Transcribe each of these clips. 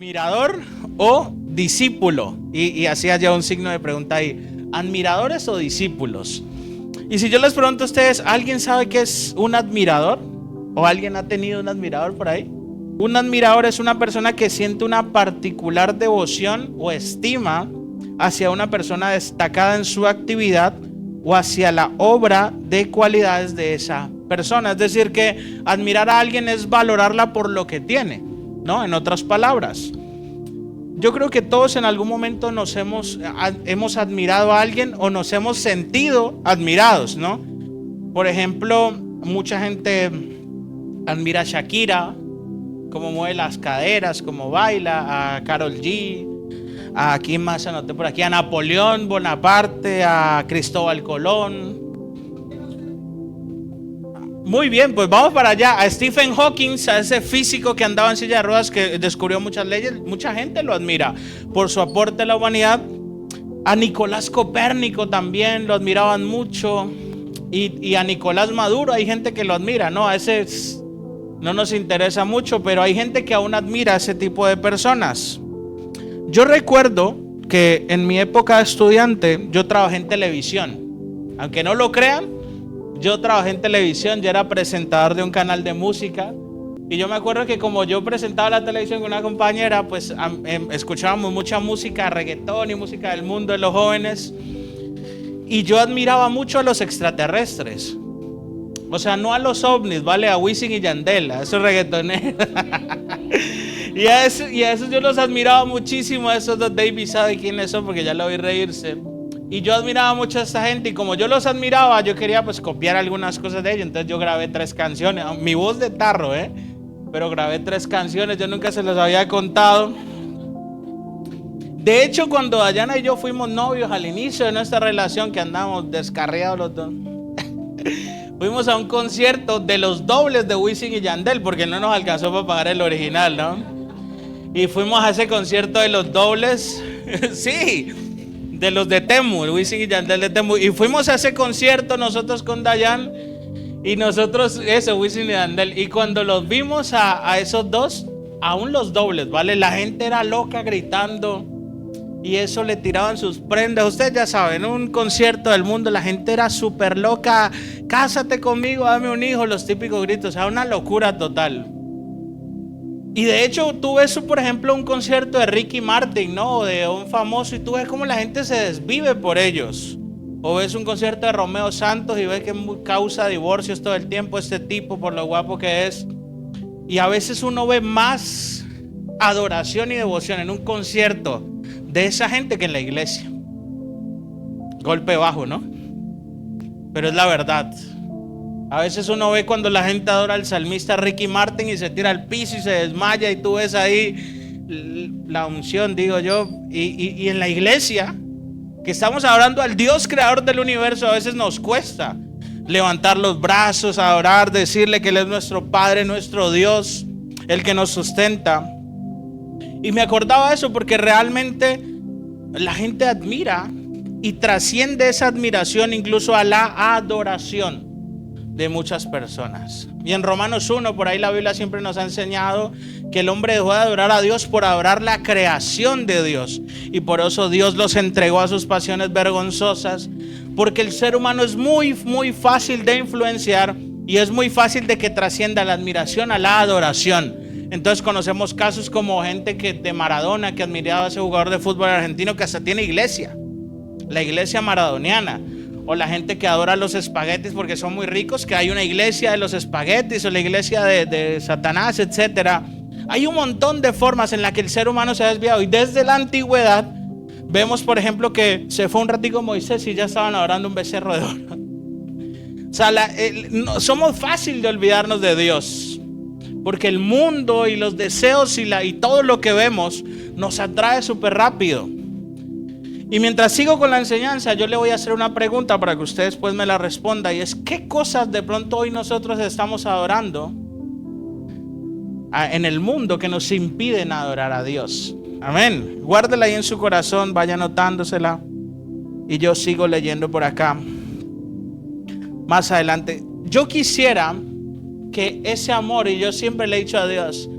¿Admirador o discípulo? Y hacía ya un signo de pregunta ahí. ¿Admiradores o discípulos? Y si yo les pregunto a ustedes, ¿alguien sabe qué es un admirador? ¿O alguien ha tenido un admirador por ahí? Un admirador es una persona que siente una particular devoción o estima hacia una persona destacada en su actividad o hacia la obra de cualidades de esa persona. Es decir, que admirar a alguien es valorarla por lo que tiene, ¿no? En otras palabras, yo creo que todos en algún momento nos hemos admirado a alguien o nos hemos sentido admirados, ¿no? Por ejemplo, mucha gente admira a Shakira, cómo mueve las caderas, cómo baila, a Karol G, a quién más anoté por aquí, a Napoleón Bonaparte, a Cristóbal Colón. Muy bien, pues vamos para allá. A Stephen Hawking, a ese físico que andaba en silla de ruedas, que descubrió muchas leyes, mucha gente lo admira por su aporte a la humanidad. A Nicolás Copérnico también lo admiraban mucho. Y a Nicolás Maduro hay gente que lo admira, ¿no? A ese no nos interesa mucho, pero hay gente que aún admira a ese tipo de personas. Yo recuerdo que en mi época de estudiante yo trabajé en televisión. Aunque no lo crean, yo trabajé en televisión, yo era presentador de un canal de música. Y yo me acuerdo que como yo presentaba la televisión con una compañera, pues escuchábamos mucha música, reggaetón y música del mundo de los jóvenes. Y yo admiraba mucho a los extraterrestres. O sea, no a los ovnis, ¿vale? A Wisin y Yandel, a esos reggaetoneros. y a esos yo los admiraba muchísimo, a esos dos. David sabe quiénes son porque ya lo oí reírse. Y yo admiraba mucho a esta gente, y como yo los admiraba, yo quería pues copiar algunas cosas de ellos. Entonces yo grabé 3 canciones, mi voz de tarro, pero grabé 3 canciones, yo nunca se los había contado. De hecho, cuando Dayana y yo fuimos novios al inicio de nuestra relación, que andamos descarriados los dos, fuimos a un concierto de los dobles de Wisin y Yandel, porque no nos alcanzó para pagar el original, ¿no? Y fuimos a ese concierto de los dobles, sí, de los de Temu, Wisin y Yandel de Temu. Y fuimos a ese concierto nosotros con Dayan, y nosotros, eso, Wisin y Yandel. Y cuando los vimos a esos dos, aún los dobles, ¿vale? La gente era loca gritando, y eso le tiraban sus prendas. Ustedes ya saben, un concierto del mundo, la gente era súper loca. Cásate conmigo, dame un hijo, los típicos gritos. O sea, una locura total. Y de hecho tú ves, por ejemplo, un concierto de Ricky Martin, ¿no? O de un famoso, y tú ves cómo la gente se desvive por ellos. O ves un concierto de Romeo Santos y ves que causa divorcios todo el tiempo este tipo por lo guapo que es. Y a veces uno ve más adoración y devoción en un concierto de esa gente que en la iglesia. Golpe bajo, ¿no? Pero es la verdad. A veces uno ve cuando la gente adora al salmista Ricky Martin y se tira al piso y se desmaya, y tú ves ahí la unción, digo yo. Y en la iglesia, que estamos adorando al Dios creador del universo, a veces nos cuesta levantar los brazos, adorar, decirle que Él es nuestro Padre, nuestro Dios, el que nos sustenta. Y me acordaba de eso porque realmente la gente admira y trasciende esa admiración incluso a la adoración de muchas personas. Y en Romanos 1, por ahí la Biblia siempre nos ha enseñado que el hombre dejó de adorar a Dios por adorar la creación de Dios, y por eso Dios los entregó a sus pasiones vergonzosas, porque el ser humano es muy fácil de influenciar, y es muy fácil de que trascienda la admiración a la adoración. Entonces conocemos casos como gente de Maradona, que admiraba a ese jugador de fútbol argentino que hasta tiene iglesia, la iglesia maradoniana. O la gente que adora los espaguetis porque son muy ricos, que hay una iglesia de los espaguetis, o la iglesia de Satanás, etcétera. Hay un montón de formas en las que el ser humano se ha desviado, y desde la antigüedad vemos, por ejemplo, que se fue un ratico Moisés y ya estaban adorando un becerro de oro. O sea, somos fácil de olvidarnos de Dios, porque el mundo y los deseos y todo lo que vemos nos atrae súper rápido. Y mientras sigo con la enseñanza, yo le voy a hacer una pregunta para que usted después me la responda, y es: ¿qué cosas de pronto hoy nosotros estamos adorando en el mundo que nos impiden adorar a Dios? Amén. Guárdela ahí en su corazón, vaya anotándosela, y yo sigo leyendo por acá más adelante. Yo quisiera que ese amor, y yo siempre le he dicho a Dios,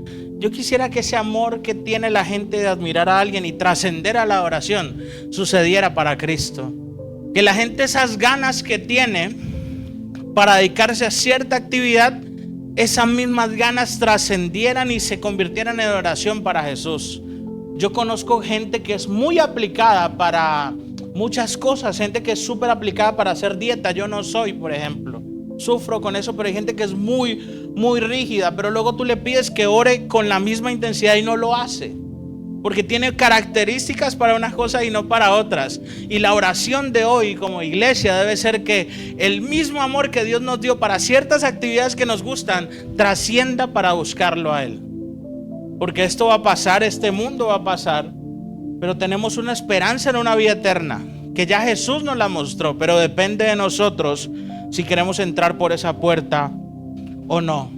Yo quisiera que ese amor que tiene la gente de admirar a alguien y trascender a la oración sucediera para Cristo. Que la gente, esas ganas que tiene para dedicarse a cierta actividad, esas mismas ganas trascendieran y se convirtieran en oración para Jesús. Yo conozco gente que es muy aplicada para muchas cosas, gente que es súper aplicada para hacer dieta. Yo no soy, por ejemplo. Sufro con eso, pero hay gente que es muy, muy rígida. Pero luego tú le pides que ore con la misma intensidad y no lo hace. Porque tiene características para unas cosas y no para otras. Y la oración de hoy como iglesia debe ser que el mismo amor que Dios nos dio para ciertas actividades que nos gustan trascienda para buscarlo a Él. Porque esto va a pasar, este mundo va a pasar, pero tenemos una esperanza en una vida eterna que ya Jesús nos la mostró, pero depende de nosotros si queremos entrar por esa puerta o no.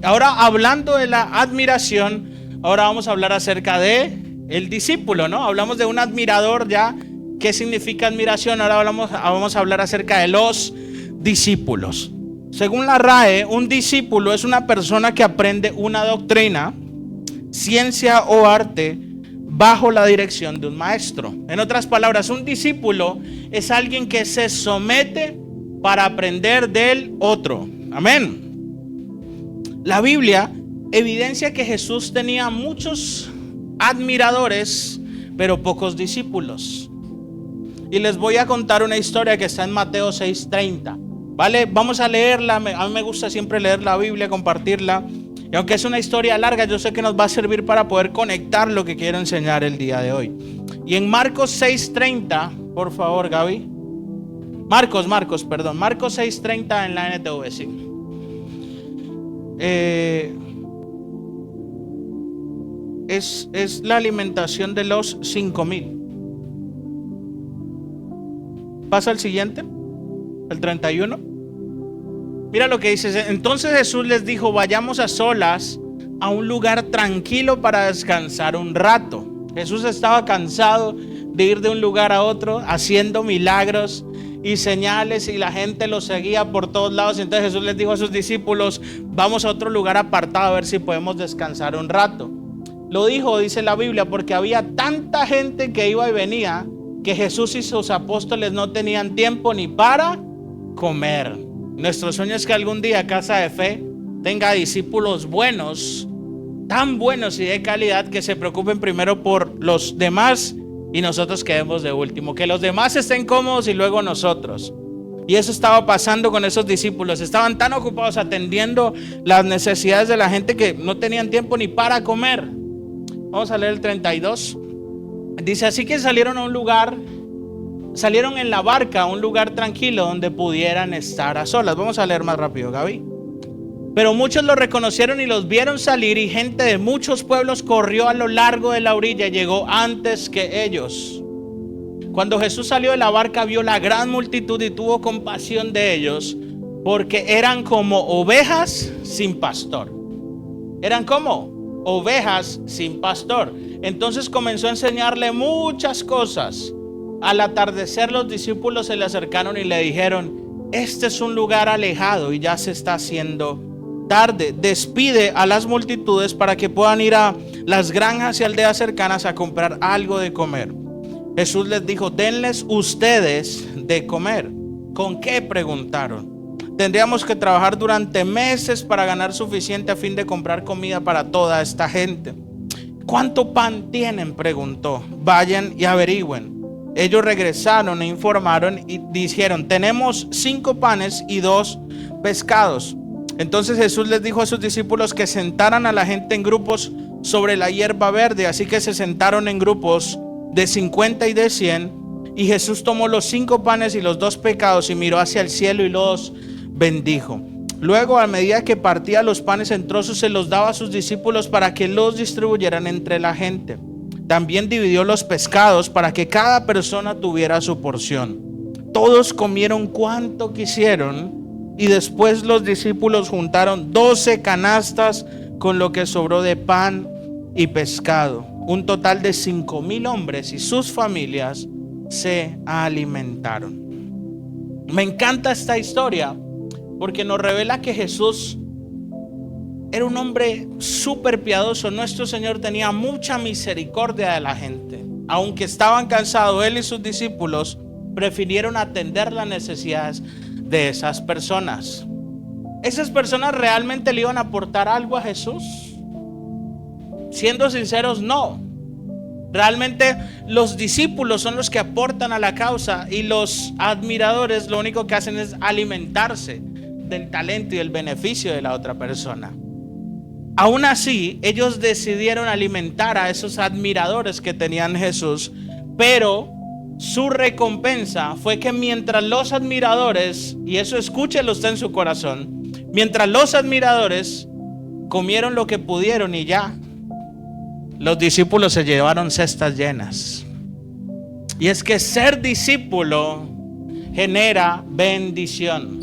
Ahora, hablando de la admiración, ahora vamos a hablar acerca de el discípulo, ¿no? Hablamos de un admirador ya. ¿Qué significa admiración? Ahora vamos a hablar acerca de los discípulos. Según la RAE, un discípulo es una persona que aprende una doctrina, ciencia o arte bajo la dirección de un maestro. En otras palabras, un discípulo es alguien que se somete para aprender del otro. Amén. La Biblia evidencia que Jesús tenía muchos admiradores, pero pocos discípulos. Y les voy a contar una historia que está en Mateo 6:30. ¿Vale? Vamos a leerla. A mí me gusta siempre leer la Biblia, compartirla. Y aunque es una historia larga, yo sé que nos va a servir para poder conectar lo que quiero enseñar el día de hoy. Y en Marcos 6:30, por favor, Gaby. Marcos 6:30 en la NTV, sí. Es la alimentación de los 5,000. Pasa al siguiente, el 31. Mira lo que dice. Entonces Jesús les dijo: vayamos a solas a un lugar tranquilo para descansar un rato. Jesús estaba cansado de ir de un lugar a otro haciendo milagros y señales, y la gente lo seguía por todos lados. Entonces Jesús les dijo a sus discípulos: vamos a otro lugar apartado a ver si podemos descansar un rato. Lo dijo, dice la Biblia, porque había tanta gente que iba y venía que Jesús y sus apóstoles no tenían tiempo ni para comer. Nuestro sueño es que algún día Casa de Fe tenga discípulos buenos, tan buenos y de calidad, que se preocupen primero por los demás y nosotros quedemos de último. Que los demás estén cómodos y luego nosotros. Y eso estaba pasando con esos discípulos. Estaban tan ocupados atendiendo las necesidades de la gente que no tenían tiempo ni para comer. Vamos a leer el 32. Dice: así que salieron en la barca a un lugar tranquilo donde pudieran estar a solas. Vamos a leer más rápido, Gaby. Pero muchos los reconocieron y los vieron salir, y gente de muchos pueblos corrió a lo largo de la orilla y llegó antes que ellos. Cuando Jesús salió de la barca, vio la gran multitud y tuvo compasión de ellos, porque eran como ovejas sin pastor. Eran como ovejas sin pastor. Entonces comenzó a enseñarle muchas cosas. Al atardecer, los discípulos se le acercaron y le dijeron: este es un lugar alejado y ya se está haciendo tarde. Despide a las multitudes para que puedan ir a las granjas y aldeas cercanas a comprar algo de comer. Jesús les dijo: denles ustedes de comer. ¿Con qué?, preguntaron. Tendríamos que trabajar durante meses para ganar suficiente a fin de comprar comida para toda esta gente. ¿Cuánto pan tienen?, preguntó. Vayan y averigüen. Ellos regresaron e informaron y dijeron: tenemos 5 panes y 2 pescados. Entonces Jesús les dijo a sus discípulos que sentaran a la gente en grupos sobre la hierba verde. Así que se sentaron en grupos de 50 y de 100. Y Jesús tomó los 5 panes y los 2 pescados y miró hacia el cielo y los bendijo. Luego, a medida que partía los panes en trozos, se los daba a sus discípulos para que los distribuyeran entre la gente. También dividió los pescados para que cada persona tuviera su porción. Todos comieron cuanto quisieron, y después los discípulos juntaron 12 canastas con lo que sobró de pan y pescado. Un total de 5,000 hombres y sus familias se alimentaron. Me encanta esta historia porque nos revela que Jesús era un hombre súper piadoso. Nuestro Señor tenía mucha misericordia de la gente. Aunque estaban cansados, Él y sus discípulos prefirieron atender las necesidades de esas personas. ¿Esas personas realmente le iban a aportar algo a Jesús? Siendo sinceros, no. Realmente los discípulos son los que aportan a la causa, y los admiradores lo único que hacen es alimentarse del talento y del beneficio de la otra persona. Aún así, ellos decidieron alimentar a esos admiradores que tenían Jesús, pero su recompensa fue que mientras los admiradores, y eso escúchelo usted en su corazón, mientras los admiradores comieron lo que pudieron y ya, los discípulos se llevaron cestas llenas. Y es que ser discípulo genera bendición.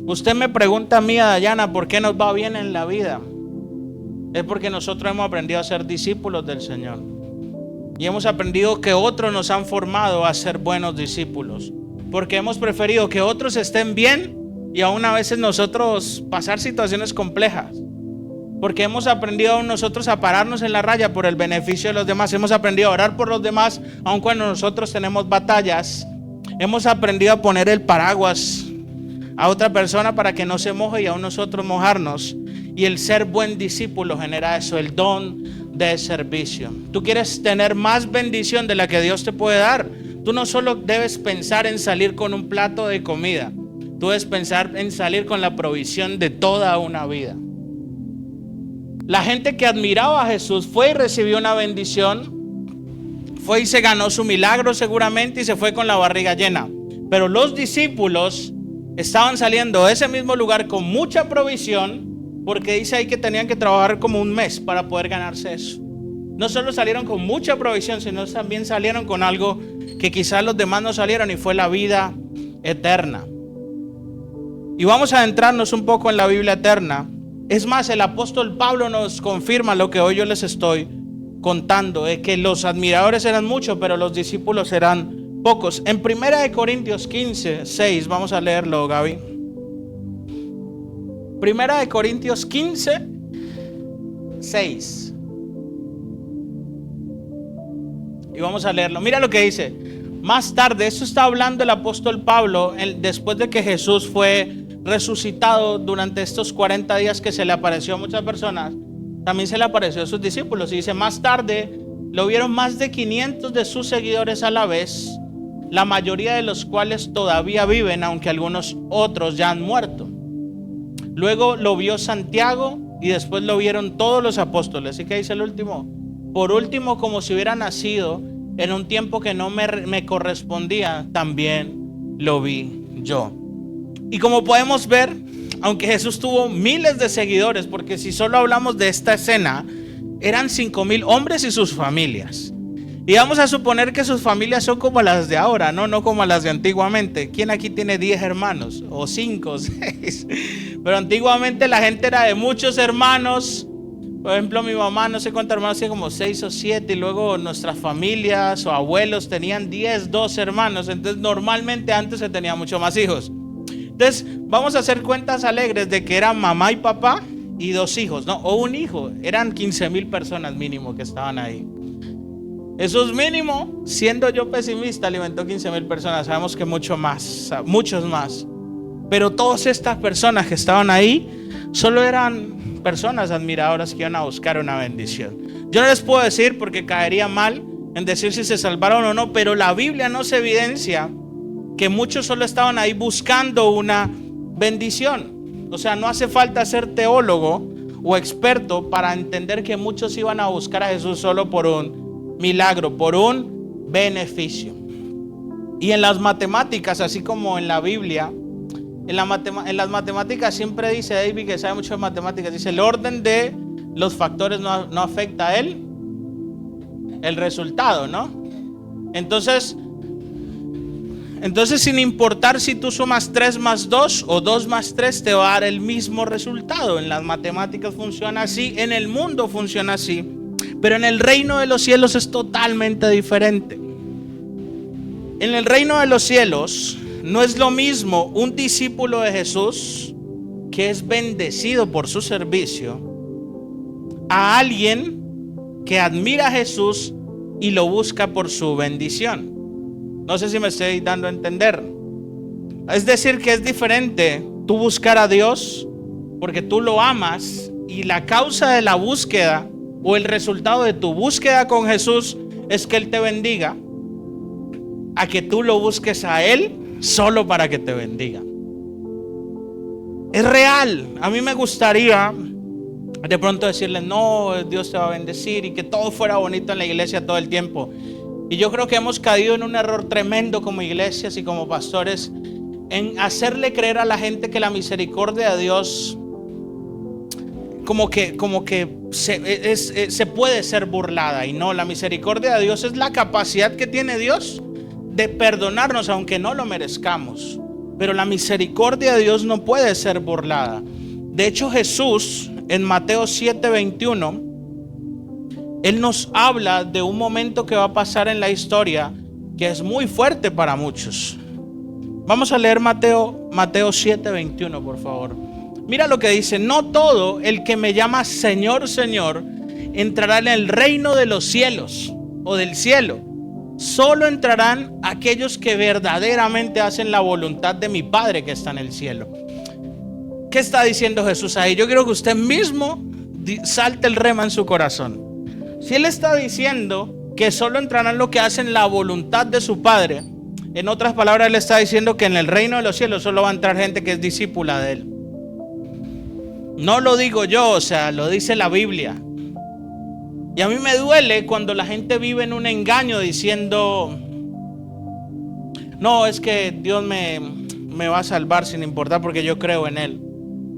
Usted me pregunta a mí, a Dayana, ¿por qué nos va bien en la vida? Es porque nosotros hemos aprendido a ser discípulos del Señor. Y hemos aprendido que otros nos han formado a ser buenos discípulos. Porque hemos preferido que otros estén bien y aún a veces nosotros pasar situaciones complejas. Porque hemos aprendido nosotros a pararnos en la raya por el beneficio de los demás. Hemos aprendido a orar por los demás aun cuando nosotros tenemos batallas. Hemos aprendido a poner el paraguas a otra persona para que no se moje y aún nosotros mojarnos. Y el ser buen discípulo genera eso, el don de servicio. Tú quieres tener más bendición de la que Dios te puede dar. Tú no solo debes pensar en salir con un plato de comida. Tú debes pensar en salir con la provisión de toda una vida. La gente que admiraba a Jesús fue y recibió una bendición, fue y se ganó su milagro seguramente y se fue con la barriga llena. Pero los discípulos estaban saliendo de ese mismo lugar con mucha provisión, porque dice ahí que tenían que trabajar como un mes para poder ganarse eso. No solo salieron con mucha provisión, sino también salieron con algo que quizás los demás no salieron, y fue la vida eterna. Y vamos a adentrarnos un poco en la Biblia eterna. Es más, el apóstol Pablo nos confirma lo que hoy yo les estoy contando, de que los admiradores eran muchos, pero los discípulos eran pocos. En 1 Corintios 15, 6, vamos a leerlo, Gaby. 1 Corintios 15, 6. Y vamos a leerlo. Mira lo que dice. Más tarde, esto está hablando el apóstol Pablo después de que Jesús fue resucitado. Durante estos 40 días que se le apareció a muchas personas, también se le apareció a sus discípulos. Y dice, más tarde lo vieron más de 500 de sus seguidores a la vez, la mayoría de los cuales todavía viven, aunque algunos otros ya han muerto. Luego lo vio Santiago y después lo vieron todos los apóstoles. ¿Y qué dice el último? Por último, como si hubiera nacido en un tiempo que no me correspondía, también lo vi yo. Y como podemos ver, aunque Jesús tuvo miles de seguidores, porque si solo hablamos de esta escena, eran 5,000 hombres y sus familias. Y vamos a suponer que sus familias son como las de ahora, no como las de antiguamente. ¿Quién aquí tiene 10 hermanos? O 5, o 6. Pero antiguamente la gente era de muchos hermanos. Por ejemplo, mi mamá, no sé cuántos hermanos, tiene como 6 o 7. Y luego nuestras familias o abuelos tenían 10, 12 hermanos. Entonces normalmente antes se tenía mucho más hijos. Entonces vamos a hacer cuentas alegres de que eran mamá y papá y 2 hijos, ¿no? O un hijo. Eran 15,000 personas mínimo que estaban ahí. Eso es mínimo. Siendo yo pesimista, alimentó 15,000 personas. Sabemos que muchos más. Pero todas estas personas que estaban ahí solo eran personas admiradoras que iban a buscar una bendición. Yo no les puedo decir, porque caería mal en decir si se salvaron o no, pero la Biblia nos evidencia que muchos solo estaban ahí buscando una bendición. O sea, no hace falta ser teólogo o experto para entender que muchos iban a buscar a Jesús solo por un milagro, por un beneficio. Y en las matemáticas, así como en la Biblia, en las matemáticas siempre dice David, que sabe mucho de matemáticas, dice el orden de los factores no afecta a el resultado, ¿no? Entonces sin importar si tú sumas 3 más 2 o 2 más 3, te va a dar el mismo resultado. En las matemáticas funciona así, en el mundo funciona así, pero en el reino de los cielos es totalmente diferente. En el reino de los cielos no es lo mismo un discípulo de Jesús que es bendecido por su servicio, a alguien que admira a Jesús y lo busca por su bendición. No sé si me estoy dando a entender. Es decir, que es diferente tú buscar a Dios porque tú lo amas y la causa de la búsqueda o el resultado de tu búsqueda con Jesús es que Él te bendiga, a que tú lo busques a Él solo para que te bendiga. Es real. A mí me gustaría de pronto decirles, no, Dios te va a bendecir y que todo fuera bonito en la iglesia todo el tiempo. Y yo creo que hemos caído en un error tremendo como iglesias y como pastores, en hacerle creer a la gente que la misericordia de Dios como que se puede ser burlada. Y no, la misericordia de Dios es la capacidad que tiene Dios de perdonarnos aunque no lo merezcamos. Pero la misericordia de Dios no puede ser burlada. De hecho, Jesús en Mateo 7:21, Él nos habla de un momento que va a pasar en la historia que es muy fuerte para muchos. Vamos a leer Mateo 7:21, por favor. Mira lo que dice: no todo el que me llama Señor, Señor, entrará en el reino de los cielos o del cielo. Solo entrarán aquellos que verdaderamente hacen la voluntad de mi Padre que está en el cielo. ¿Qué está diciendo Jesús ahí? Yo quiero que usted mismo salte el rema en su corazón. Si Él está diciendo que solo entrarán los que hacen la voluntad de su Padre, en otras palabras, Él está diciendo que en el reino de los cielos solo va a entrar gente que es discípula de Él. No lo digo yo, o sea, lo dice la Biblia. Y a mí me duele cuando la gente vive en un engaño diciendo, no, es que Dios me va a salvar sin importar porque yo creo en Él.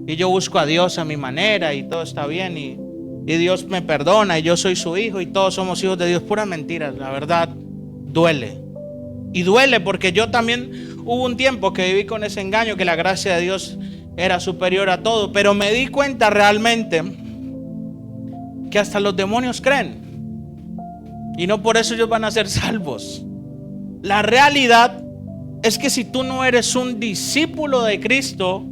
Y yo busco a Dios a mi manera y todo está bien y Dios me perdona y yo soy su hijo y todos somos hijos de Dios. Puras mentiras, la verdad duele. Y duele porque yo también hubo un tiempo que viví con ese engaño que la gracia de Dios era superior a todo. Pero me di cuenta realmente que hasta los demonios creen. Y no por eso ellos van a ser salvos. La realidad es que si tú no eres un discípulo de Cristo,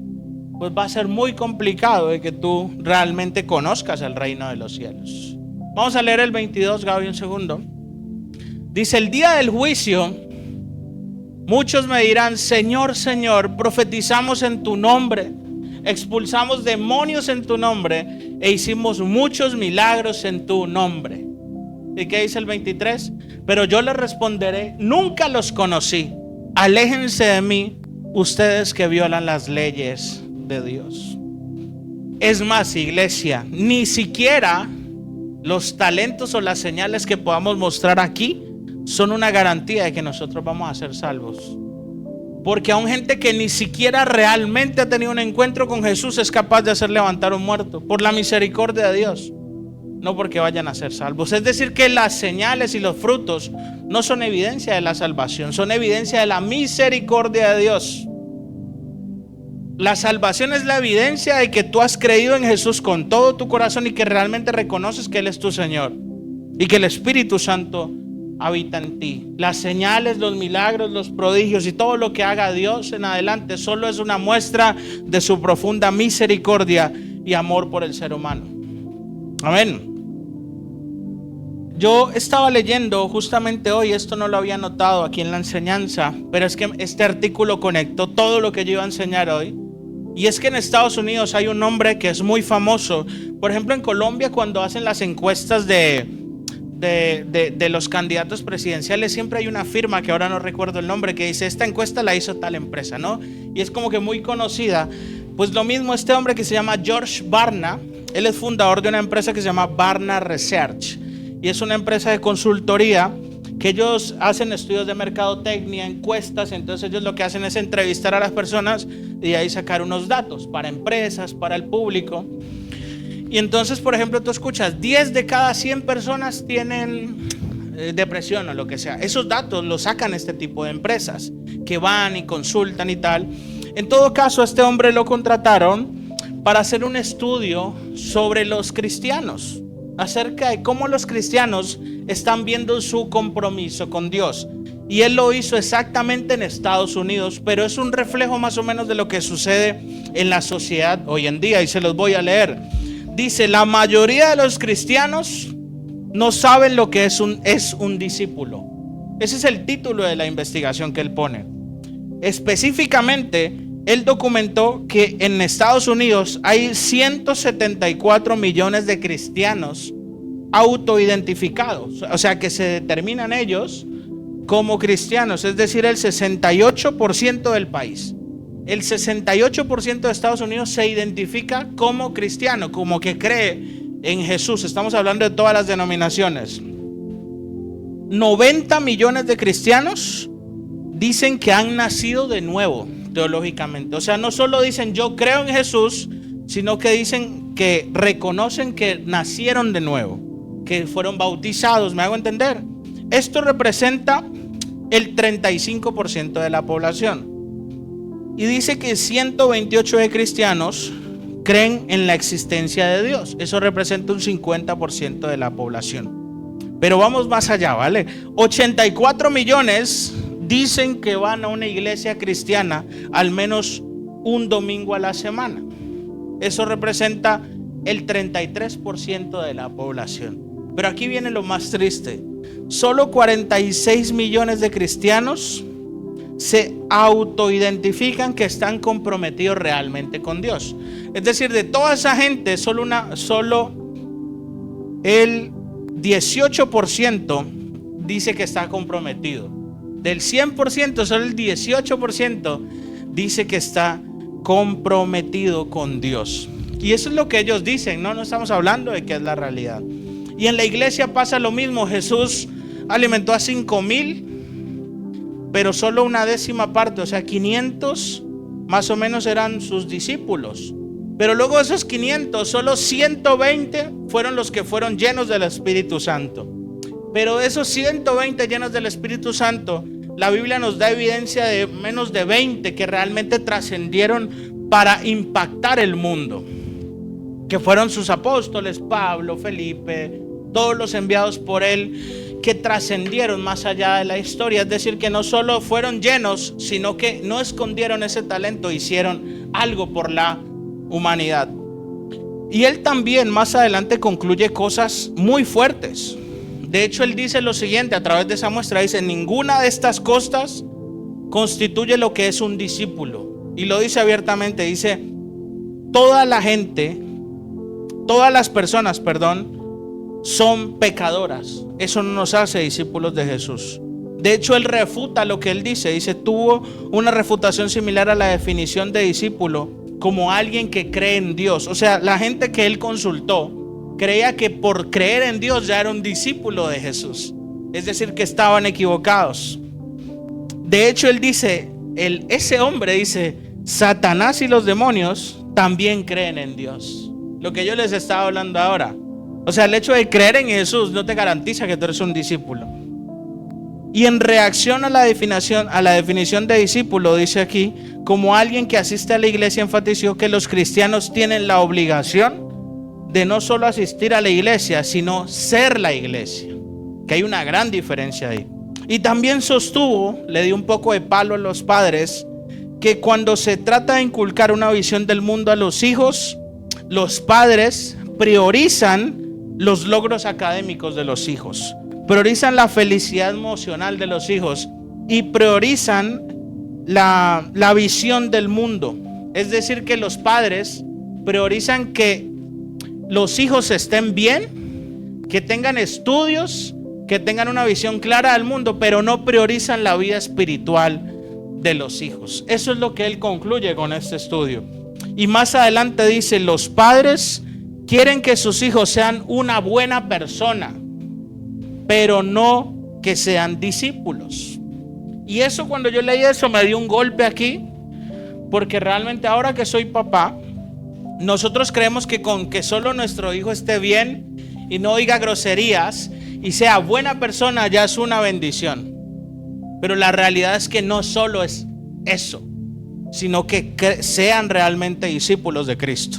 pues va a ser muy complicado de que tú realmente conozcas el reino de los cielos. Vamos a leer el 22, Gaby, un segundo. Dice: el día del juicio, muchos me dirán, Señor, Señor, profetizamos en tu nombre, expulsamos demonios en tu nombre e hicimos muchos milagros en tu nombre. ¿Y qué dice el 23? Pero yo les responderé, nunca los conocí. Aléjense de mí, ustedes que violan las leyes de Dios. Es más, iglesia, ni siquiera los talentos o las señales que podamos mostrar aquí son una garantía de que nosotros vamos a ser salvos. Porque aún gente que ni siquiera realmente ha tenido un encuentro con Jesús es capaz de hacer levantar un muerto por la misericordia de Dios, no porque vayan a ser salvos. Es decir, que las señales y los frutos no son evidencia de la salvación, son evidencia de la misericordia de Dios. La salvación es la evidencia de que tú has creído en Jesús con todo tu corazón y que realmente reconoces que Él es tu Señor y que el Espíritu Santo habita en ti. Las señales, los milagros, los prodigios y todo lo que haga Dios en adelante solo es una muestra de su profunda misericordia y amor por el ser humano. Amén. Yo estaba leyendo justamente hoy, esto no lo había notado aquí en la enseñanza, pero es que este artículo conectó todo lo que yo iba a enseñar hoy. Y es que en Estados Unidos hay un hombre que es muy famoso. Por ejemplo, en Colombia, cuando hacen las encuestas de los candidatos presidenciales, siempre hay una firma que ahora no recuerdo el nombre, que dice, esta encuesta la hizo tal empresa, ¿no? Y es como que muy conocida. Pues lo mismo este hombre que se llama George Barna, él es fundador de una empresa que se llama Barna Research. Y es una empresa de consultoría que ellos hacen estudios de mercadotecnia, encuestas. Entonces ellos lo que hacen es entrevistar a las personas y ahí sacar unos datos para empresas, para el público. Y entonces, por ejemplo, tú escuchas 10 de cada 100 personas tienen depresión o lo que sea. Esos datos los sacan este tipo de empresas que van y consultan y tal. En todo caso, a este hombre lo contrataron para hacer un estudio sobre los cristianos, acerca de cómo los cristianos están viendo su compromiso con Dios. Y él lo hizo exactamente en Estados Unidos, pero es un reflejo más o menos de lo que sucede en la sociedad hoy en día, y se los voy a leer. Dice: la mayoría de los cristianos no saben lo que es un discípulo. Ese es el título de la investigación que él pone. Específicamente, él documentó que en Estados Unidos hay 174 millones de cristianos autoidentificados, o sea que se determinan ellos como cristianos, es decir, el 68% del país. El 68% de Estados Unidos se identifica como cristiano, como que cree en Jesús. Estamos hablando de todas las denominaciones. 90 millones de cristianos dicen que han nacido de nuevo teológicamente. O sea, no solo dicen yo creo en Jesús, sino que dicen que reconocen que nacieron de nuevo, que fueron bautizados. ¿Me hago entender? Esto representa el 35% de la población. Y dice que 128 de cristianos creen en la existencia de Dios. Eso representa un 50% de la población. Pero vamos más allá, ¿vale? 84 millones dicen que van a una iglesia cristiana al menos un domingo a la semana. Eso representa el 33% de la población. Pero aquí viene lo más triste. Solo 46 millones de cristianos se autoidentifican que están comprometidos realmente con Dios. Es decir, de toda esa gente, solo el 18% dice que está comprometido. Del 100%, solo el 18% dice que está comprometido con Dios. Y eso es lo que ellos dicen, no estamos hablando de que es la realidad. Y en la iglesia pasa lo mismo. Jesús alimentó a 5,000, pero solo una décima parte, o sea 500 más o menos eran sus discípulos. Pero luego de esos 500, solo 120 fueron los que fueron llenos del Espíritu Santo. Pero de esos 120 llenos del Espíritu Santo, la Biblia nos da evidencia de menos de 20 que realmente trascendieron para impactar el mundo, que fueron sus apóstoles, Pablo, Felipe, todos los enviados por él, que trascendieron más allá de la historia. Es decir, que no solo fueron llenos, sino que no escondieron ese talento, hicieron algo por la humanidad. Y él también más adelante concluye cosas muy fuertes. De hecho, él dice lo siguiente a través de esa muestra. Dice: ninguna de estas cosas constituye lo que es un discípulo. Y lo dice abiertamente. Dice: todas las personas, son pecadoras. Eso no nos hace discípulos de Jesús. De hecho, él refuta lo que él dice. Dice, tuvo una refutación similar a la definición de discípulo como alguien que cree en Dios. O sea, la gente que él consultó creía que por creer en Dios ya era un discípulo de Jesús. Es decir, que estaban equivocados. De hecho, él dice, ese hombre dice, Satanás y los demonios también creen en Dios. Lo que yo les estaba hablando ahora. O sea, el hecho de creer en Jesús no te garantiza que tú eres un discípulo. Y en reacción a la definición de discípulo, dice aquí, como alguien que asiste a la iglesia, enfatizó que los cristianos tienen la obligación de no solo asistir a la iglesia, sino ser la iglesia. Que hay una gran diferencia ahí. Y también sostuvo, le dio un poco de palo a los padres, que cuando se trata de inculcar una visión del mundo a los hijos, los padres priorizan los logros académicos de los hijos, priorizan la felicidad emocional de los hijos y priorizan la visión del mundo. Es decir, que los padres priorizan que los hijos estén bien, que tengan estudios, que tengan una visión clara del mundo, pero no priorizan la vida espiritual de los hijos. Eso es lo que él concluye con este estudio. Y más adelante dice, los padres quieren que sus hijos sean una buena persona, pero no que sean discípulos. Y eso, cuando yo leí eso, me dio un golpe aquí, porque realmente ahora que soy papá, nosotros creemos que con que solo nuestro hijo esté bien y no diga groserías y sea buena persona ya es una bendición. Pero la realidad es que no solo es eso, sino que sean realmente discípulos de Cristo.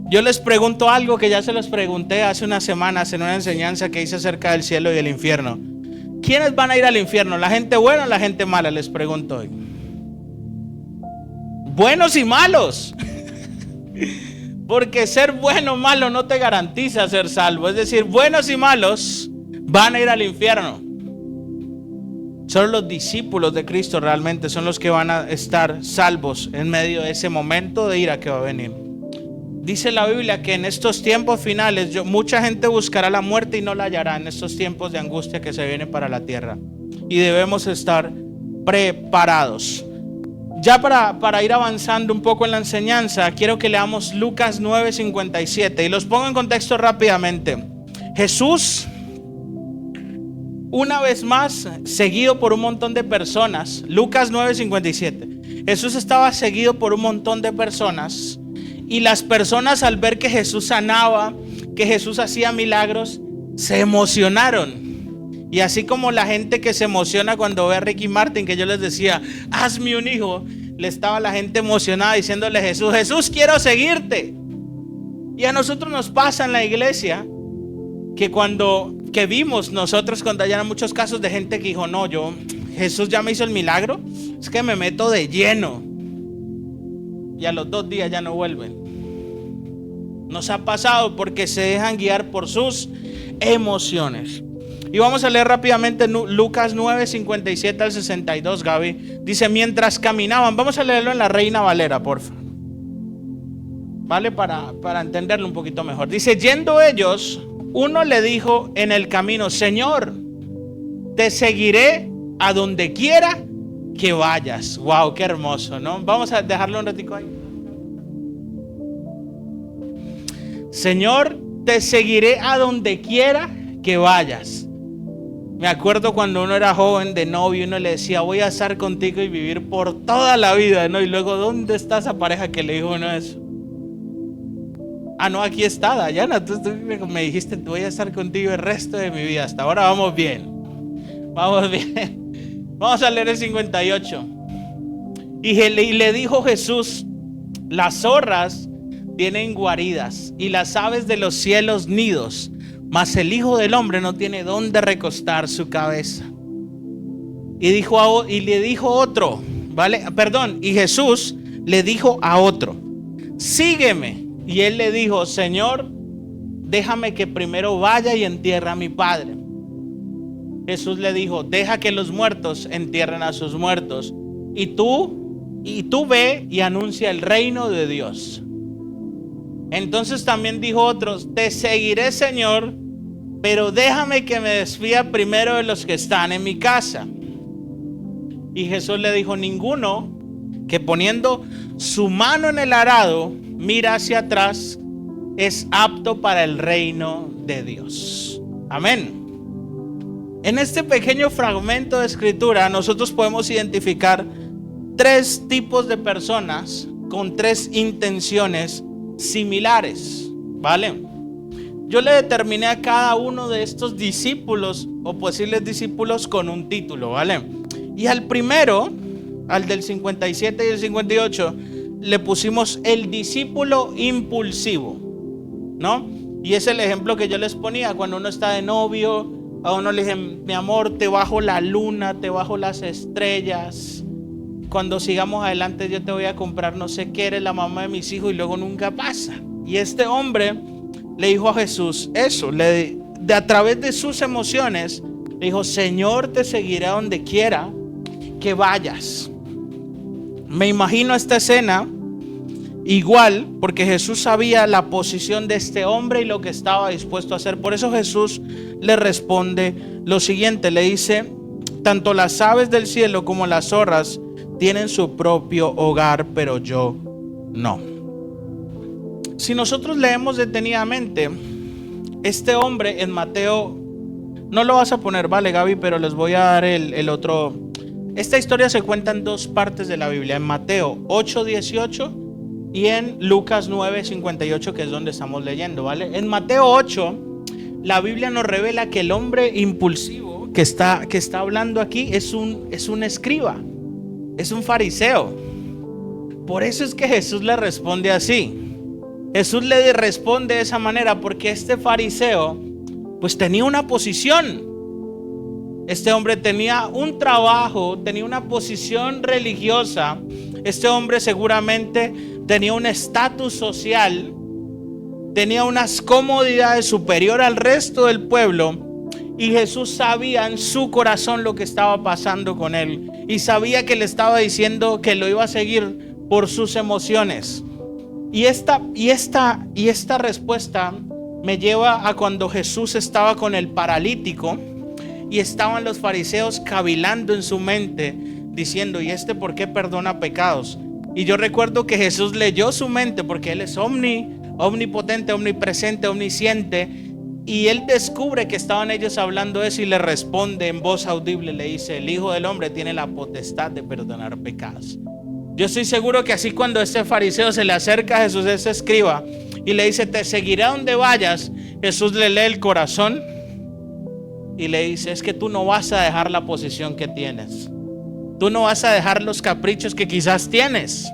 Yo les pregunto algo que ya se los pregunté hace unas semanas en una enseñanza que hice acerca del cielo y del infierno. ¿quiénes van a ir al infierno? ¿La gente buena o la gente mala? Les pregunto hoy. Buenos y malos. Porque ser bueno o malo no te garantiza ser salvo. Es decir, buenos y malos van a ir al infierno. Solo los discípulos de Cristo realmente son los que van a estar salvos en medio de ese momento de ira que va a venir. Dice la Biblia que en estos tiempos finales mucha gente buscará la muerte y no la hallará en estos tiempos de angustia que se vienen para la tierra. Y debemos estar preparados. Ya para ir avanzando un poco en la enseñanza, quiero que leamos Lucas 9:57 y los pongo en contexto rápidamente. Jesús, una vez más, seguido por un montón de personas. Lucas 9:57. Jesús estaba seguido por un montón de personas y las personas, al ver que Jesús sanaba, que Jesús hacía milagros, se emocionaron. Y así como la gente que se emociona cuando ve a Ricky Martin, que yo les decía, hazme un hijo, le estaba la gente emocionada diciéndole a Jesús, Jesús, quiero seguirte. Y a nosotros nos pasa en la iglesia que vimos nosotros cuando hayan muchos casos de gente que dijo, no, Jesús ya me hizo el milagro, es que me meto de lleno. Y a los 2 días ya no vuelven. Nos ha pasado porque se dejan guiar por sus emociones. Y vamos a leer rápidamente Lucas 9:57 al 62, Gaby. Dice, mientras caminaban, vamos a leerlo en la Reina Valera, por favor. ¿Vale? Para entenderlo un poquito mejor. Dice, yendo ellos, uno le dijo en el camino, Señor, te seguiré a donde quiera que vayas. Wow, qué hermoso, ¿no? Vamos a dejarlo un ratico ahí. Señor, te seguiré a donde quiera que vayas. Me acuerdo cuando uno era joven de novio, uno le decía, voy a estar contigo y vivir por toda la vida, ¿no? Y luego, ¿dónde está esa pareja que le dijo uno eso? Ah, no, aquí está, Dayana, tú me dijiste, voy a estar contigo el resto de mi vida. Hasta ahora vamos bien. Vamos bien. Vamos a leer el 58. Y le dijo Jesús, las zorras tienen guaridas y las aves de los cielos nidos, mas el Hijo del Hombre no tiene dónde recostar su cabeza. Y le dijo otro, ¿vale? Perdón, y Jesús le dijo a otro, sígueme. Y él le dijo, Señor, déjame que primero vaya y entierre a mi padre. Jesús le dijo, deja que los muertos entierren a sus muertos. Y tú ve y anuncia el reino de Dios. Entonces también dijo otros, te seguiré, Señor, pero déjame que me despida primero de los que están en mi casa. Y Jesús le dijo, ninguno que poniendo su mano en el arado mira hacia atrás es apto para el reino de Dios. Amén. En este pequeño fragmento de escritura nosotros podemos identificar 3 tipos de personas con 3 intenciones similares, ¿vale? Yo le determiné a cada uno de estos discípulos o posibles discípulos con un título, ¿vale? Y al primero, al del 57 y el 58, le pusimos el discípulo impulsivo, ¿no? Y es el ejemplo que yo les ponía cuando uno está de novio, a uno le dije, mi amor, te bajo la luna, te bajo las estrellas, cuando sigamos adelante yo te voy a comprar no sé qué, eres la mamá de mis hijos, y luego nunca pasa. Y este hombre le dijo a Jesús eso, a través de sus emociones, le dijo, Señor, te seguiré a donde quiera que vayas. Me imagino esta escena igual, porque Jesús sabía la posición de este hombre y lo que estaba dispuesto a hacer. Por eso Jesús le responde lo siguiente, le dice, tanto las aves del cielo como las zorras tienen su propio hogar, pero yo no. Si nosotros leemos detenidamente, este hombre en Mateo, no lo vas a poner, vale, Gaby, pero les voy a dar el otro. Esta historia se cuenta en 2 partes de la Biblia, en Mateo 8:18 y en Lucas 9:58, que es donde estamos leyendo, ¿vale? En Mateo 8, la Biblia nos revela que el hombre impulsivo que está hablando aquí es un escriba, es un fariseo. Por eso es que Jesús le responde así. Jesús le responde de esa manera porque este fariseo pues tenía una posición. Este hombre tenía un trabajo, tenía una posición religiosa. Este hombre seguramente tenía un estatus social, tenía unas comodidades superior al resto del pueblo. Y Jesús sabía en su corazón lo que estaba pasando con él. Y sabía que le estaba diciendo que lo iba a seguir por sus emociones. Y esta respuesta me lleva a cuando Jesús estaba con el paralítico y estaban los fariseos cavilando en su mente, diciendo: ¿y este por qué perdona pecados? Y yo recuerdo que Jesús leyó su mente, porque Él es omnipotente, omnipresente, omnisciente. Y Él descubre que estaban ellos hablando eso y le responde en voz audible, le dice: el Hijo del Hombre tiene la potestad de perdonar pecados. Yo estoy seguro que así cuando este fariseo se le acerca a Jesús, ese escriba, y le dice: te seguiré a donde vayas, Jesús le lee el corazón y le dice: es que tú no vas a dejar la posición que tienes, tú no vas a dejar los caprichos que quizás tienes.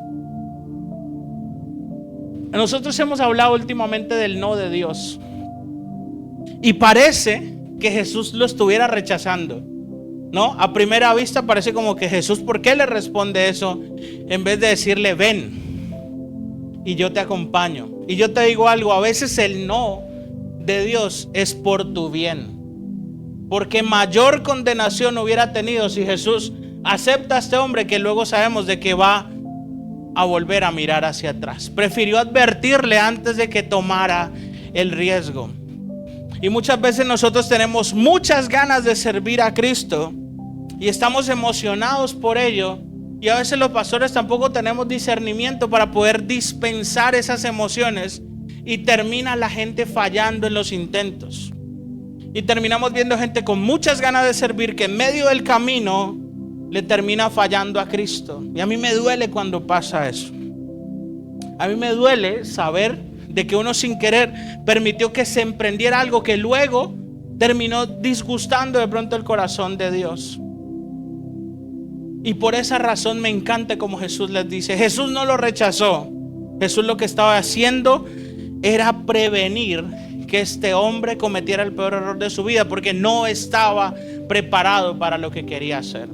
Nosotros hemos hablado últimamente del no de Dios y parece que Jesús lo estuviera rechazando, ¿no? A primera vista parece como que Jesús, ¿por qué le responde eso? En vez de decirle: ven y yo te acompaño. Y yo te digo algo, a veces el no de Dios es por tu bien, porque mayor condenación hubiera tenido si Jesús acepta a este hombre que luego sabemos de que va a volver a mirar hacia atrás. Prefirió advertirle antes de que tomara el riesgo. Y muchas veces nosotros tenemos muchas ganas de servir a Cristo y estamos emocionados por ello, y a veces los pastores tampoco tenemos discernimiento para poder dispensar esas emociones, y termina la gente fallando en los intentos y terminamos viendo gente con muchas ganas de servir que en medio del camino le termina fallando a Cristo. Y a mí me duele cuando pasa eso. A mí me duele saber de que uno sin querer permitió que se emprendiera algo que luego terminó disgustando de pronto el corazón de Dios. Y por esa razón me encanta como Jesús les dice. Jesús no lo rechazó. Jesús lo que estaba haciendo era prevenir que este hombre cometiera el peor error de su vida, porque no estaba preparado para lo que quería hacer.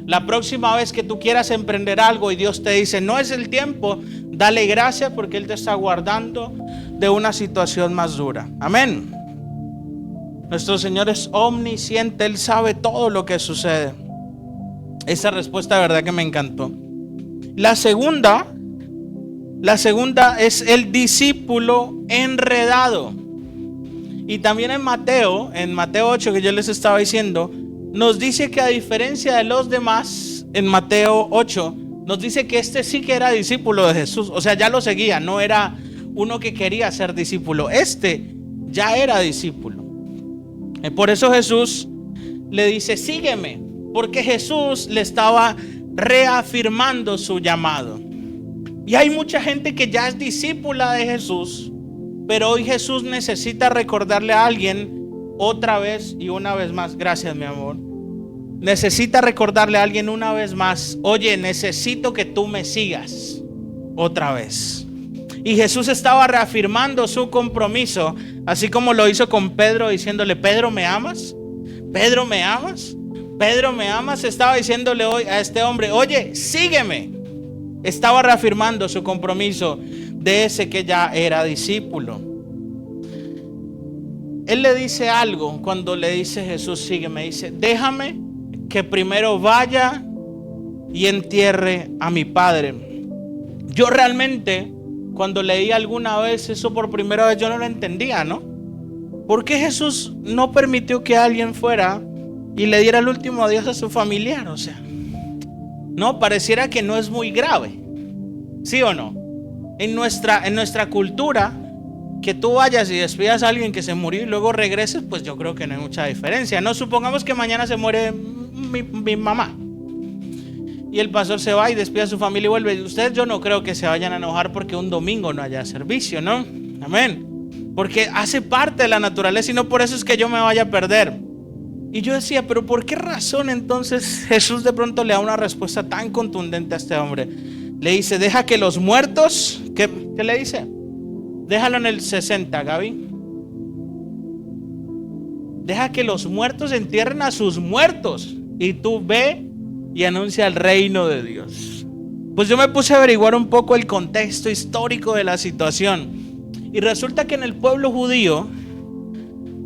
La próxima vez que tú quieras emprender algo y Dios te dice: no es el tiempo, dale gracias, porque Él te está guardando de una situación más dura. Amén. Nuestro Señor es omnisciente, Él sabe todo lo que sucede. Esa respuesta de verdad que me encantó. La segunda es el discípulo enredado. Y también en Mateo 8 que yo les estaba diciendo, nos dice que a diferencia de los demás, en Mateo 8, nos dice que este sí que era discípulo de Jesús. O sea, ya lo seguía, no era uno que quería ser discípulo. Este ya era discípulo. Por eso Jesús le dice: sígueme, porque Jesús le estaba reafirmando su llamado. Y hay mucha gente que ya es discípula de Jesús, pero hoy Jesús necesita recordarle a alguien otra vez y una vez más. Gracias, mi amor. Necesita recordarle a alguien una vez más: oye, necesito que tú me sigas otra vez. Y Jesús estaba reafirmando su compromiso, así como lo hizo con Pedro, diciéndole: Pedro, ¿me amas? Pedro, ¿me amas? Pedro, ¿me amas? Estaba diciéndole hoy a este hombre: oye, sígueme. Estaba reafirmando su compromiso de ese que ya era discípulo. Él le dice algo cuando le dice Jesús: sígueme. Dice: déjame que primero vaya y entierre a mi padre. Yo realmente, cuando leí alguna vez eso por primera vez, yo no lo entendía, ¿no? ¿Por qué Jesús no permitió que alguien fuera y le diera el último adiós a su familiar? O sea, no, pareciera que no es muy grave, ¿sí o no? En nuestra cultura, que tú vayas y despidas a alguien que se murió y luego regreses, pues yo creo que no hay mucha diferencia. No, supongamos que mañana se muere mi mamá y el pastor se va y despide a su familia y vuelve. Ustedes, yo no creo que se vayan a enojar porque un domingo no haya servicio, ¿no? Amén. Porque hace parte de la naturaleza y no por eso es que yo me vaya a perder. Y yo decía: pero ¿por qué razón entonces Jesús de pronto le da una respuesta tan contundente a este hombre? Le dice: deja que los muertos, ¿qué le dice? Déjalo en el 60, Gaby. Deja que los muertos entierren a sus muertos y tú ve y anuncia el reino de Dios. Pues yo me puse a averiguar un poco el contexto histórico de la situación y resulta que en el pueblo judío,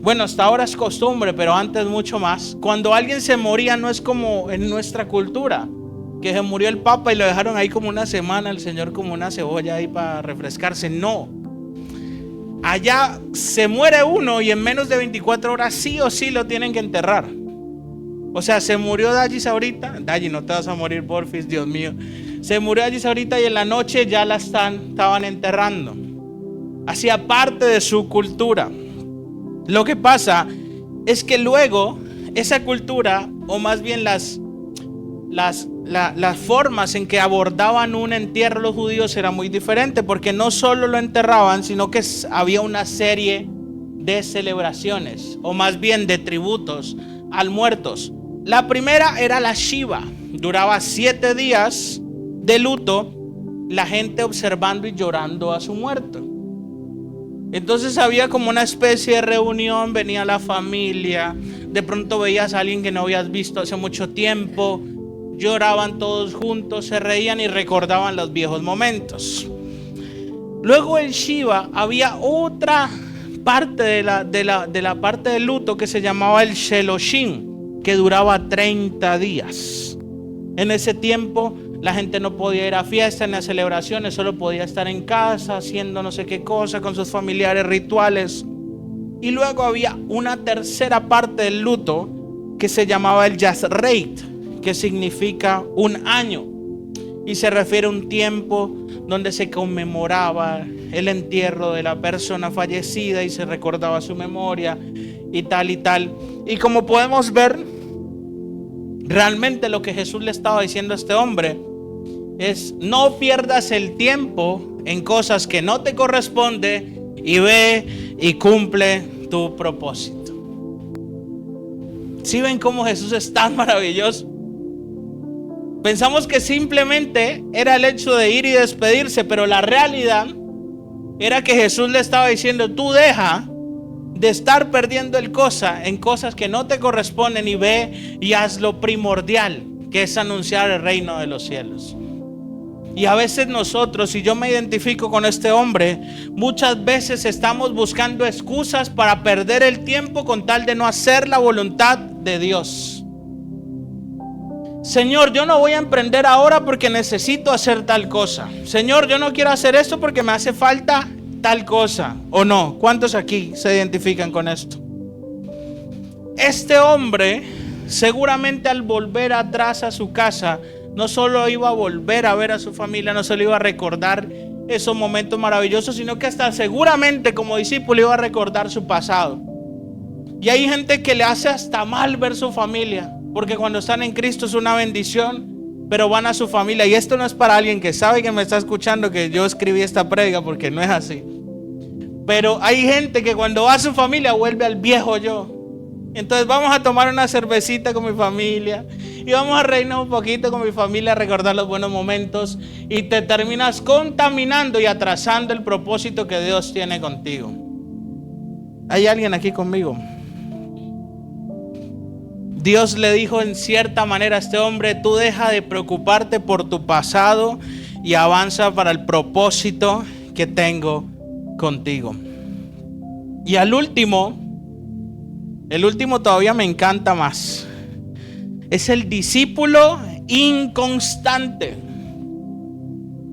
bueno, hasta ahora es costumbre, pero antes mucho más, cuando alguien se moría no es como en nuestra cultura, que se murió el papa y lo dejaron ahí como una semana, el Señor como una cebolla ahí para refrescarse. No, allá se muere uno y en menos de 24 horas sí o sí lo tienen que enterrar. O sea, se murió Dallis ahorita. Dallis, no te vas a morir, porfis, Dios mío. Se murió Dallis ahorita y en la noche ya la estaban enterrando. Hacía parte de su cultura. Lo que pasa es que luego esa cultura, o más bien las formas en que abordaban un entierro los judíos era muy diferente, porque no solo lo enterraban, sino que había una serie de celebraciones, o más bien de tributos al muertos. La primera era la Shiva, duraba 7 días de luto, la gente observando y llorando a su muerto. Entonces había como una especie de reunión, venía la familia, de pronto veías a alguien que no habías visto hace mucho tiempo, lloraban todos juntos, se reían y recordaban los viejos momentos. Luego en Shiva había otra parte de la parte del luto que se llamaba el Shloshim, que duraba 30 días. En ese tiempo la gente no podía ir a fiestas ni a celebraciones, solo podía estar en casa haciendo no sé qué cosa con sus familiares, rituales. Y luego había una tercera parte del luto que se llamaba el Yazreit, que significa un año y se refiere a un tiempo donde se conmemoraba el entierro de la persona fallecida y se recordaba su memoria y tal y tal. Y como podemos ver, realmente lo que Jesús le estaba diciendo a este hombre es: no pierdas el tiempo en cosas que no te corresponde y ve y cumple tu propósito. ¿Sí ven cómo Jesús es tan maravilloso? Pensamos que simplemente era el hecho de ir y despedirse, pero la realidad era que Jesús le estaba diciendo: tú deja de estar perdiendo el en cosas que no te corresponden y ve y haz lo primordial, que es anunciar el reino de los cielos. Y a veces nosotros, y yo me identifico con este hombre, muchas veces estamos buscando excusas para perder el tiempo con tal de no hacer la voluntad de Dios. Señor, yo no voy a emprender ahora porque necesito hacer tal cosa. Señor, yo no quiero hacer esto porque me hace falta tal cosa. ¿O no? ¿Cuántos aquí se identifican con esto? Este hombre seguramente al volver atrás a su casa no solo iba a volver a ver a su familia, no solo iba a recordar esos momentos maravillosos, sino que hasta seguramente como discípulo iba a recordar su pasado. Y hay gente que le hace hasta mal ver su familia, porque cuando están en Cristo es una bendición, pero van a su familia. Y esto no es para alguien que sabe que me está escuchando que yo escribí esta prédica, porque no es así. Pero hay gente que cuando va a su familia vuelve al viejo yo. Entonces vamos a tomar una cervecita con mi familia y vamos a reírnos un poquito con mi familia, a recordar los buenos momentos, y te terminas contaminando y atrasando el propósito que Dios tiene contigo. ¿Hay alguien aquí conmigo? Dios le dijo en cierta manera a este hombre: tú deja de preocuparte por tu pasado y avanza para el propósito que tengo contigo. Y el último todavía me encanta más. Es el discípulo inconstante.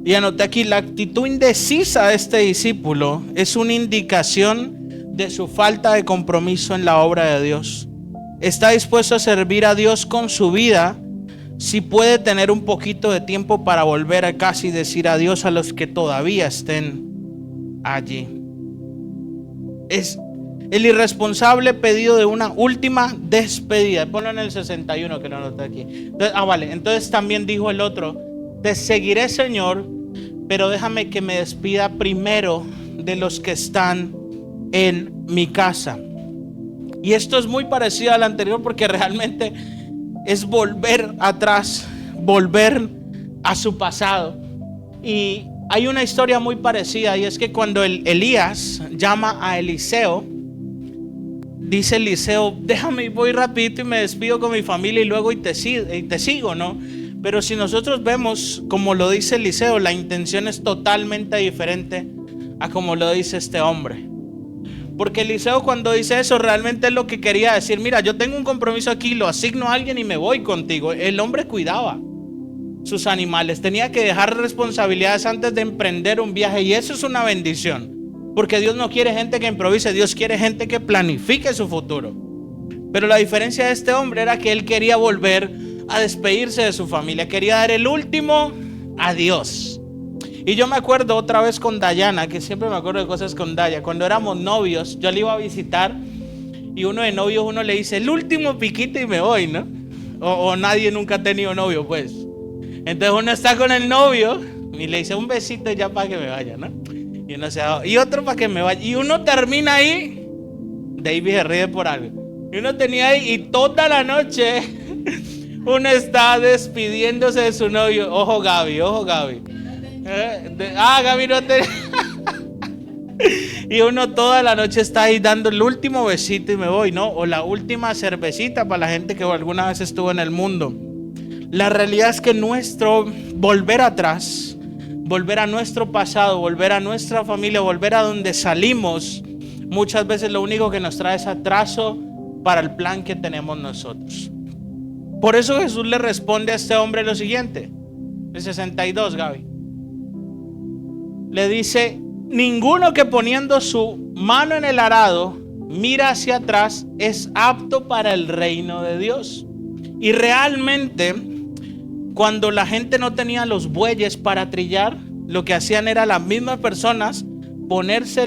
Y anoté aquí: la actitud indecisa de este discípulo es una indicación de su falta de compromiso en la obra de Dios. Está dispuesto a servir a Dios con su vida si puede tener un poquito de tiempo para volver a casa y decir adiós a los que todavía estén allí. Es el irresponsable pedido de una última despedida. Ponlo en el 61 que lo anoté aquí. Entonces, vale. Entonces también dijo el otro: te seguiré, Señor, pero déjame que me despida primero de los que están en mi casa. Y esto es muy parecido al anterior, porque realmente es volver atrás, volver a su pasado. Y hay una historia muy parecida, y es que cuando Elías llama a Eliseo, dice Eliseo, déjame, voy rapidito y me despido con mi familia y luego te sigo, ¿no? Pero si nosotros vemos como lo dice Eliseo, la intención es totalmente diferente a como lo dice este hombre. Porque Eliseo, cuando dice eso, realmente es lo que quería decir: mira, yo tengo un compromiso aquí, lo asigno a alguien y me voy contigo. El hombre cuidaba sus animales, tenía que dejar responsabilidades antes de emprender un viaje, y eso es una bendición, porque Dios no quiere gente que improvise, Dios quiere gente que planifique su futuro. Pero la diferencia de este hombre era que él quería volver a despedirse de su familia, quería dar el último adiós. Y yo me acuerdo otra vez con Dayana, que siempre me acuerdo de cosas con Daya. Cuando éramos novios, yo le iba a visitar, y uno de novios, uno le dice el último piquito y me voy, ¿no? O nadie nunca ha tenido novio, pues. Entonces uno está con el novio y le dice un besito ya para que me vaya, ¿no? Y uno se va, y otro para que me vaya, y uno termina ahí. David se ríe por algo. Y uno tenía ahí, y toda la noche uno está despidiéndose de su novio. Ojo Gaby, Gaby no te... Y uno toda la noche está ahí dando el último besito y me voy, ¿no? O la última cervecita para la gente que alguna vez estuvo en el mundo. La realidad es que nuestro volver atrás, volver a nuestro pasado, volver a nuestra familia, volver a donde salimos, muchas veces lo único que nos trae es atraso para el plan que tenemos nosotros. Por eso Jesús le responde a este hombre lo siguiente, el 62, Gaby. Le dice: ninguno que poniendo su mano en el arado mira hacia atrás es apto para el reino de Dios. Y realmente, cuando la gente no tenía los bueyes para trillar, lo que hacían era las mismas personas ponerse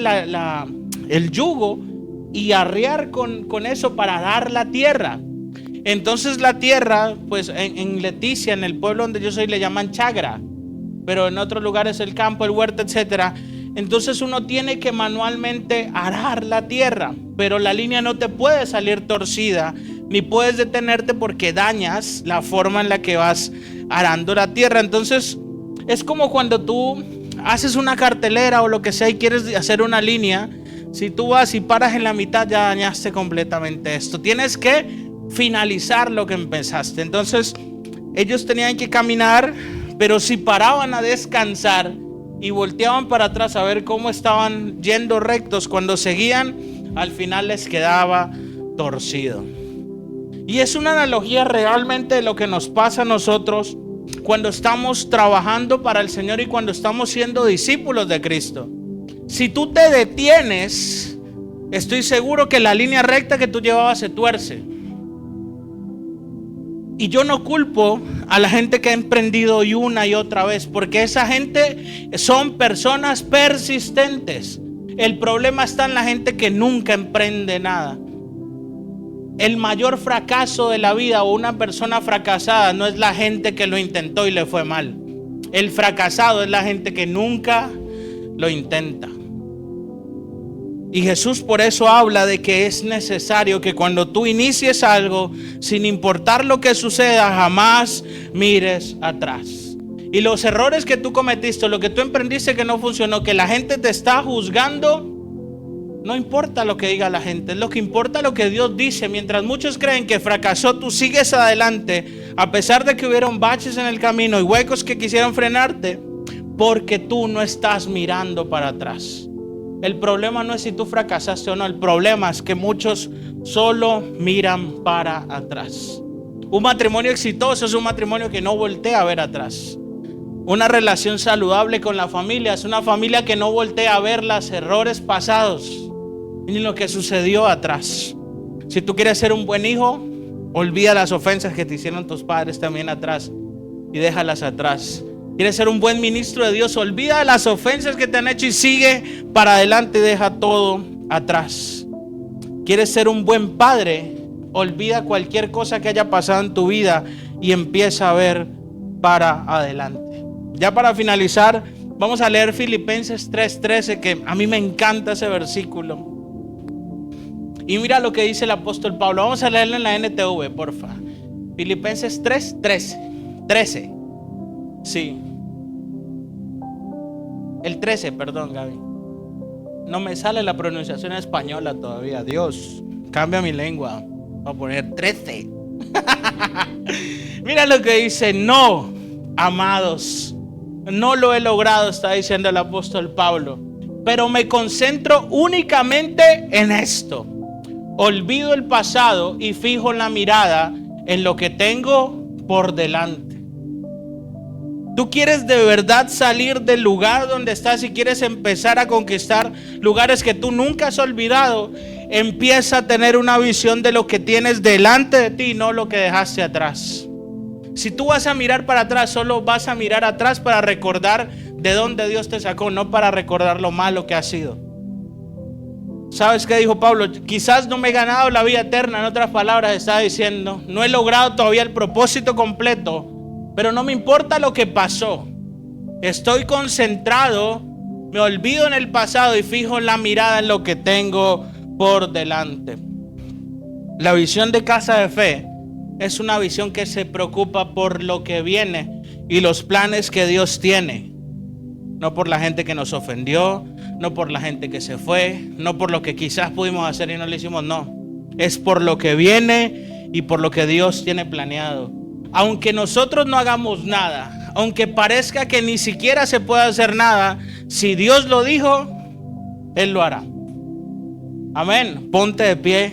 el yugo y arrear con eso para dar la tierra. Entonces la tierra, pues en Leticia, en el pueblo donde yo soy, le llaman chagra, pero en otros lugares el campo, el huerto, etcétera. Entonces uno tiene que manualmente arar la tierra, pero la línea no te puede salir torcida, ni puedes detenerte porque dañas la forma en la que vas arando la tierra. Entonces es como cuando tú haces una cartelera o lo que sea y quieres hacer una línea. Si tú vas y paras en la mitad, ya dañaste completamente esto. Tienes que finalizar lo que empezaste. Entonces ellos tenían que caminar, pero si paraban a descansar y volteaban para atrás a ver cómo estaban yendo rectos, cuando seguían, al final les quedaba torcido. Y es una analogía realmente de lo que nos pasa a nosotros cuando estamos trabajando para el Señor y cuando estamos siendo discípulos de Cristo. Si tú te detienes, estoy seguro que la línea recta que tú llevabas se tuerce. Y yo no culpo a la gente que ha emprendido y una y otra vez, porque esa gente son personas persistentes. El problema está en la gente que nunca emprende nada. El mayor fracaso de la vida, o una persona fracasada, no es la gente que lo intentó y le fue mal. El fracasado es la gente que nunca lo intenta. Y Jesús por eso habla de que es necesario que cuando tú inicies algo, sin importar lo que suceda, jamás mires atrás. Y los errores que tú cometiste, lo que tú emprendiste que no funcionó, que la gente te está juzgando, no importa lo que diga la gente, es lo que importa lo que Dios dice. Mientras muchos creen que fracasó, tú sigues adelante, a pesar de que hubieron baches en el camino y huecos que quisieron frenarte, porque tú no estás mirando para atrás. El problema no es si tú fracasaste o no, el problema es que muchos solo miran para atrás. Un matrimonio exitoso es un matrimonio que no voltea a ver atrás. Una relación saludable con la familia es una familia que no voltea a ver los errores pasados ni lo que sucedió atrás. Si tú quieres ser un buen hijo, olvida las ofensas que te hicieron tus padres también atrás y déjalas atrás. ¿Quieres ser un buen ministro de Dios? Olvida de las ofensas que te han hecho y sigue para adelante y deja todo atrás. ¿Quieres ser un buen padre? Olvida cualquier cosa que haya pasado en tu vida y empieza a ver para adelante. Ya para finalizar, vamos a leer Filipenses 3:13, que a mí me encanta ese versículo. Y mira lo que dice el apóstol Pablo. Vamos a leerlo en la NTV, porfa. Filipenses 3:13. Sí. El 13, perdón, Gaby. No me sale la pronunciación española todavía. Dios, Cambia mi lengua. Voy a poner 13. Mira lo que dice: no, amados, no lo he logrado, está diciendo el apóstol Pablo, pero me concentro únicamente en esto. Olvido el pasado y fijo la mirada en lo que tengo por delante. Tú quieres de verdad salir del lugar donde estás y quieres empezar a conquistar lugares que tú nunca has olvidado. Empieza a tener una visión de lo que tienes delante de ti, no lo que dejaste atrás. Si tú vas a mirar para atrás, solo vas a mirar atrás para recordar de dónde Dios te sacó, no para recordar lo malo que has sido. ¿Sabes qué dijo Pablo? Quizás no me he ganado la vida eterna. En otras palabras estaba diciendo: no he logrado todavía el propósito completo, pero no me importa lo que pasó. Estoy concentrado, me olvido en el pasado y fijo la mirada en lo que tengo por delante. La visión de Casa de Fe es una visión que se preocupa por lo que viene y los planes que Dios tiene. No por la gente que nos ofendió, no por la gente que se fue, no por lo que quizás pudimos hacer y no lo hicimos, no. Es por lo que viene y por lo que Dios tiene planeado. Aunque nosotros no hagamos nada, aunque parezca que ni siquiera se puede hacer nada, si Dios lo dijo, Él lo hará. Amén. Ponte de pie.